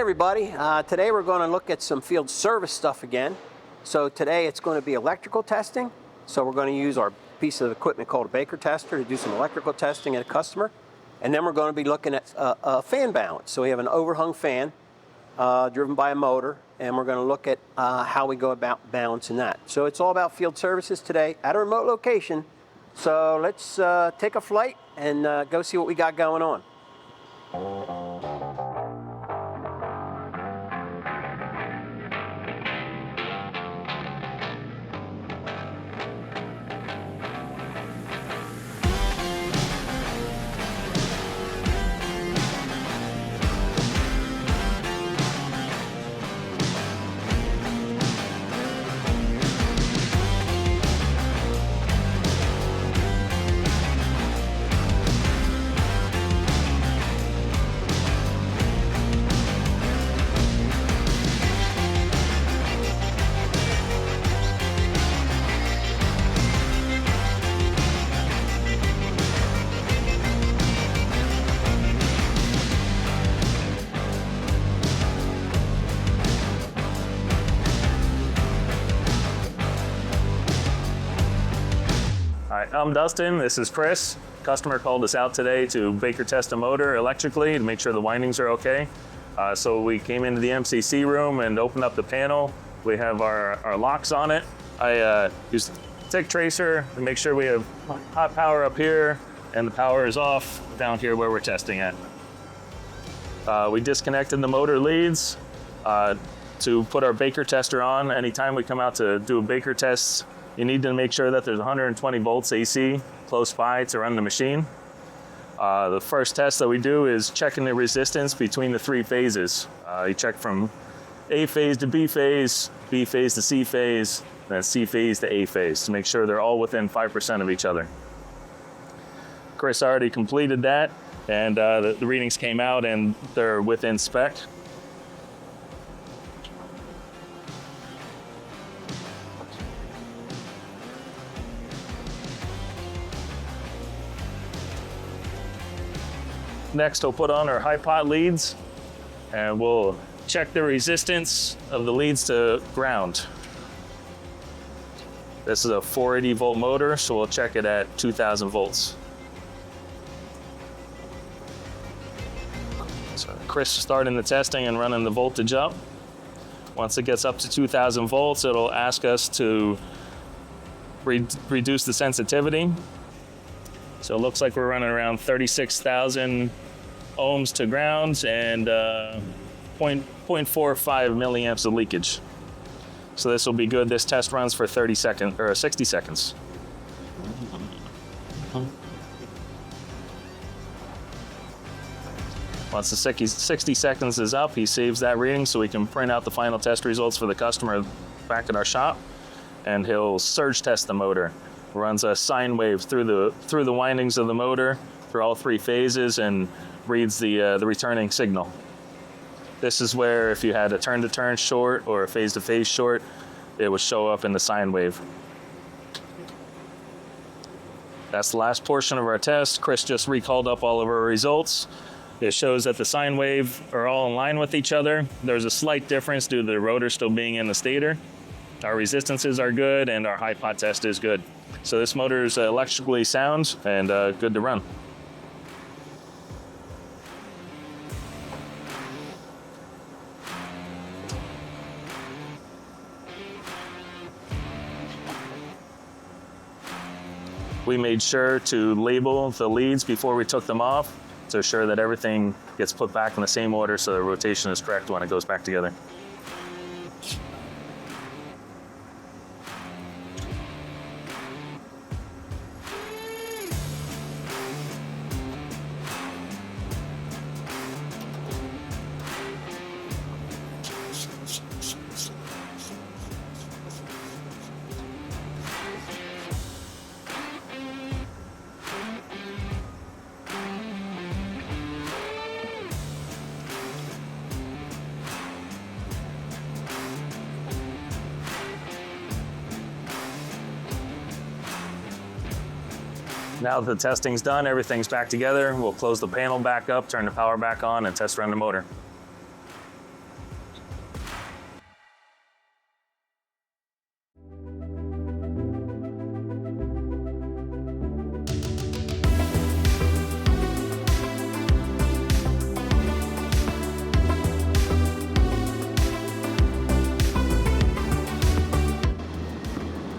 everybody. Today we're going to look at some field service stuff again. So today it's going to be electrical testing. So we're going to use our piece of equipment called a Baker tester to do some electrical testing at a customer. And then we're going to be looking at a fan balance. So we have an overhung fan driven by a motor, and we're going to look at how we go about balancing that. So it's all about field services today at a remote location. So let's take a flight and go see what we got going on. Hi, I'm Dustin, this is Chris. Customer called us out today to Baker test a motor electrically to make sure the windings are okay. So we came into the MCC room and opened up the panel. We have our locks on it. I used a tick tracer to make sure we have hot power up here and the power is off down here where we're testing at. We disconnected the motor leads to put our Baker tester on. Anytime we come out to do a Baker test, you need to make sure that there's 120 volts AC close by to run the machine. The first test that we do is checking the resistance between the three phases. You check from A phase to B phase to C phase, then C phase to A phase to make sure they're all within 5% of each other. Chris already completed that, and the readings came out and they're within spec. Next, we'll put on our high pot leads and we'll check the resistance of the leads to ground. This is a 480 volt motor, so we'll check it at 2000 volts. So Chris is starting the testing and running the voltage up. Once it gets up to 2000 volts, it'll ask us to reduce the sensitivity. So it looks like we're running around 36,000 ohms to ground and 0.45 milliamps of leakage. So this will be good. This test runs for 60 seconds. Once the 60 seconds is up, he saves that reading so we can print out the final test results for the customer back at our shop, and he'll surge test the motor. Runs a sine wave through the windings of the motor through all three phases and reads the returning signal. This is where if you had a turn-to-turn short or a phase-to-phase short, it would show up in the sine wave. That's the last portion of our test. Chris just recalled up all of our results. It shows that the sine wave are all in line with each other. There's a slight difference due to the rotor still being in the stator. Our resistances are good and our high pot test is good. So this motor is electrically sound and good to run. We made sure to label the leads before we took them off to ensure that everything gets put back in the same order so the rotation is correct when it goes back together. Now that the testing's done, everything's back together, we'll close the panel back up, turn the power back on, and test run the motor.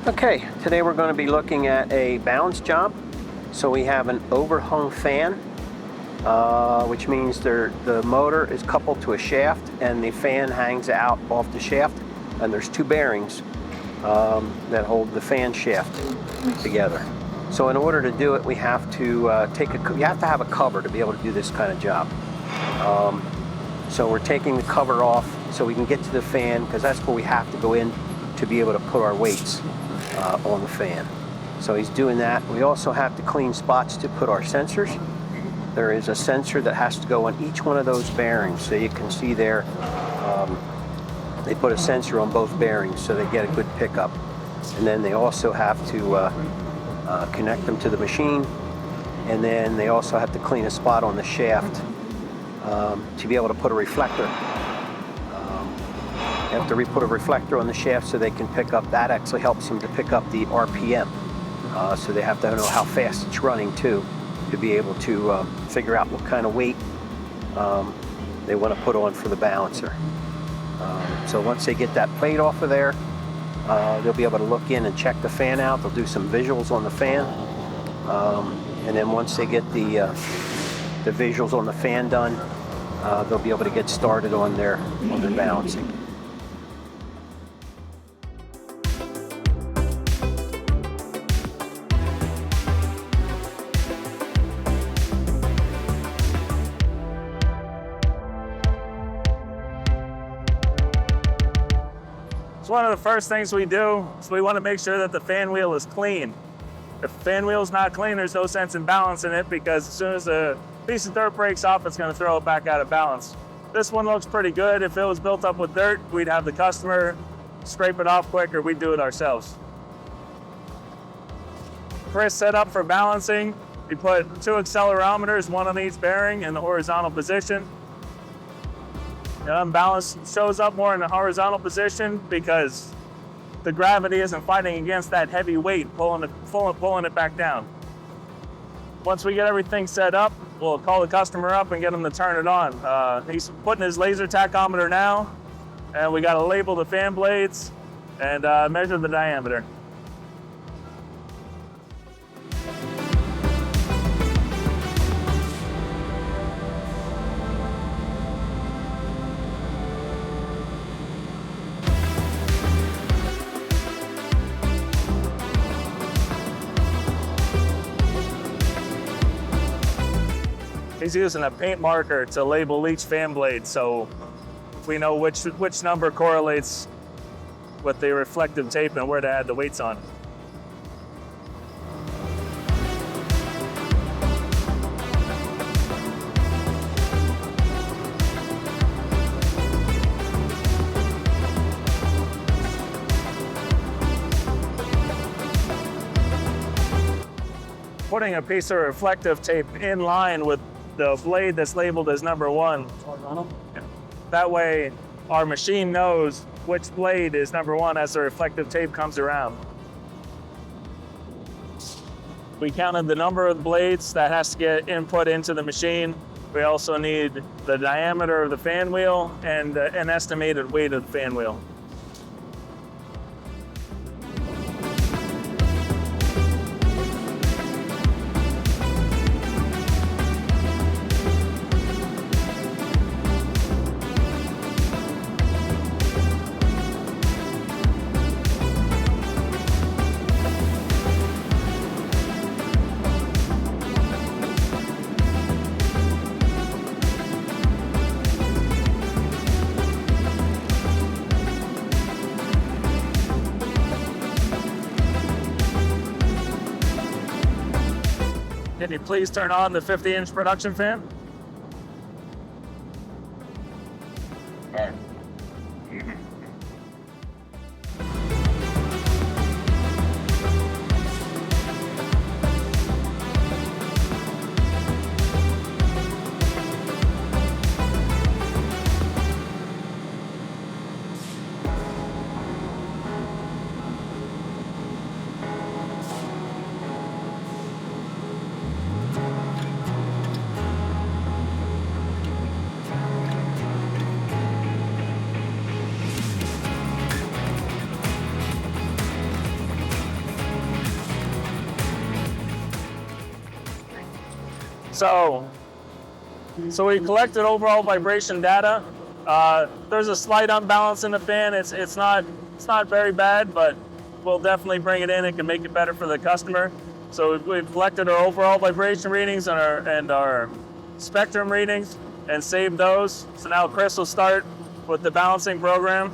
Okay, today we're going to be looking at a balance job. So we have an overhung fan, which means the motor is coupled to a shaft and the fan hangs out off the shaft, and there's two bearings that hold the fan shaft together. So in order to do it, we have to you have to have a cover to be able to do this kind of job. So we're taking the cover off so we can get to the fan, because that's where we have to go in to be able to put our weights on the fan. So he's doing that. We also have to clean spots to put our sensors. There is a sensor that has to go on each one of those bearings. So you can see there, they put a sensor on both bearings so they get a good pickup. And then they also have to connect them to the machine. And then they also have to clean a spot on the shaft to be able to put a reflector. They have to put a reflector on the shaft so they can pick up. That actually helps them to pick up the RPM. So they have to know how fast it's running too, to be able to figure out what kind of weight they want to put on for the balancer. So once they get that plate off of there, they'll be able to look in and check the fan out. They'll do some visuals on the fan. And then once they get the visuals on the fan done, they'll be able to get started on their balancing. One of the first things we do is we want to make sure that the fan wheel is clean. If the fan wheel is not clean, there's no sense in balancing it, because as soon as a piece of dirt breaks off, it's going to throw it back out of balance. This one looks pretty good. If it was built up with dirt, we'd have the customer scrape it off quick, or we'd do it ourselves. Chris set up for balancing. We put 2 accelerometers, 1 on each bearing, in the horizontal position. The unbalance shows up more in the horizontal position because the gravity isn't fighting against that heavy weight, pulling it back down. Once we get everything set up, we'll call the customer up and get him to turn it on. He's putting his laser tachometer now, and we got to label the fan blades and measure the diameter. He's using a paint marker to label each fan blade, so we know which number correlates with the reflective tape and where to add the weights on. Putting a piece of reflective tape in line with the blade that's labeled as number 1. That way, our machine knows which blade is number 1 as the reflective tape comes around. We counted the number of blades that has to get input into the machine. We also need the diameter of the fan wheel and an estimated weight of the fan wheel. Can you please turn on the 50-inch production fan? So we collected overall vibration data. There's a slight unbalance in the fan. It's not very bad, but we'll definitely bring it in and can make it better for the customer. So we've collected our overall vibration readings and our spectrum readings and saved those. So now Chris will start with the balancing program.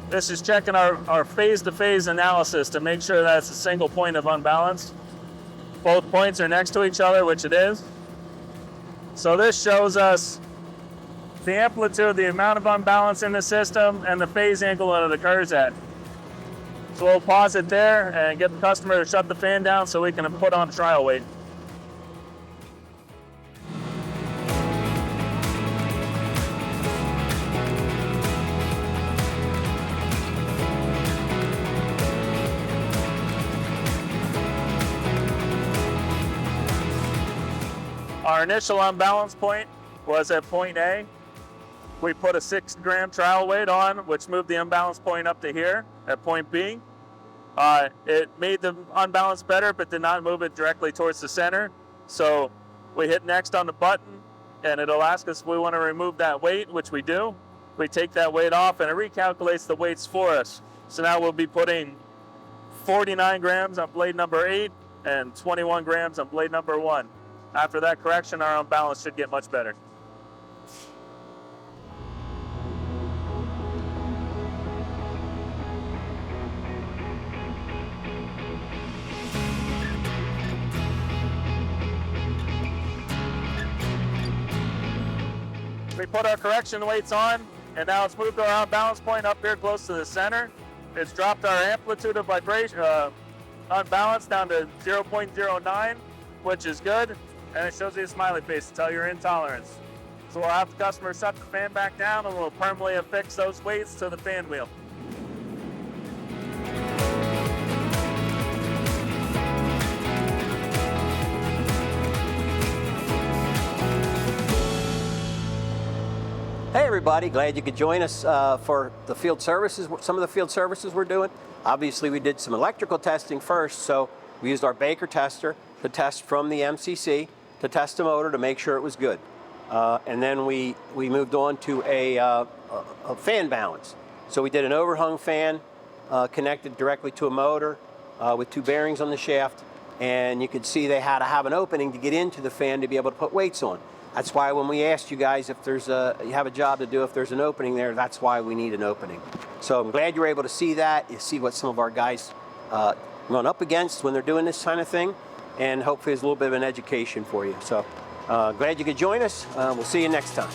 This is checking our phase-to-phase analysis to make sure that's a single point of unbalance. Both points are next to each other, which it is. So this shows us the amplitude, the amount of unbalance in the system, and the phase angle that it occurs at. So we'll pause it there and get the customer to shut the fan down so we can put on trial weight. Our initial unbalance point was at point A. We put a 6-gram trial weight on, which moved the unbalance point up to here at point B. It made the unbalance better, but did not move it directly towards the center. So we hit next on the button, and it'll ask us if we want to remove that weight, which we do. We take that weight off, and it recalculates the weights for us. So now we'll be putting 49 grams on blade number 8 and 21 grams on blade number 1. After that correction, our unbalance should get much better. We put our correction weights on, and now it's moved our unbalance point up here close to the center. It's dropped our amplitude of vibration, unbalance down to 0.09, which is good. And it shows you a smiley face to tell your intolerance. So we'll have the customer shut the fan back down, and we'll permanently affix those weights to the fan wheel. Hey everybody, glad you could join us for the field services, some of the field services we're doing. Obviously we did some electrical testing first, so we used our Baker tester to test from the MCC to test the motor to make sure it was good. And then we moved on to a fan balance. So we did an overhung fan connected directly to a motor with 2 bearings on the shaft, and you could see they had to have an opening to get into the fan to be able to put weights on. That's why when we asked you guys if you have a job to do, if there's an opening there, that's why we need an opening. So I'm glad you were able to see that. You see what some of our guys run up against when they're doing this kind of thing, and hopefully it's a little bit of an education for you. So glad you could join us. We'll see you next time.